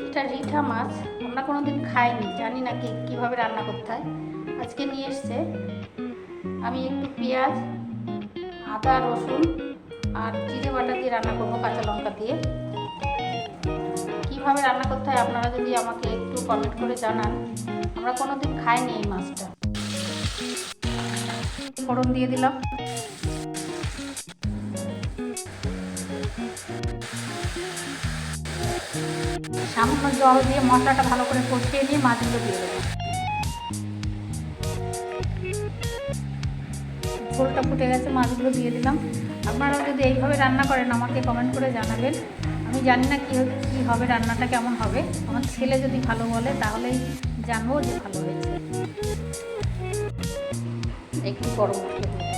এটা রিঠা মাছ, আমরা কোনোদিন খাইনি, জানি না কীভাবে রান্না করতে হয়। আজকে নিয়ে এসছে। আমি একটু পেঁয়াজ, আদা, রসুন আর জিরে বাটা দিয়ে রান্না করবো, কাঁচা লঙ্কা দিয়ে। কীভাবে রান্না করতে হয় আপনারা যদি আমাকে একটু কমেন্ট করে জানান। আমরা কোনোদিন খাইনি এই মাছটা। ফোড়ন দিয়ে দিলাম। সামান্য জল দিয়ে মশলাটা ভালো করে কষিয়ে নিয়ে মাছগুলো দিয়ে দেবো। ঝোলটা ফুটে গেছে, মাছগুলো দিয়ে দিলাম। আপনারা যদি এইভাবে রান্না করেন আমাকে কমেন্ট করে জানাবেন। আমি জানি না কী হবে, রান্নাটা কেমন হবে। আমার ছেলে যদি ভালো বলে তাহলেই জানবো যে ভালো হয়েছে। একটু গরম মশলা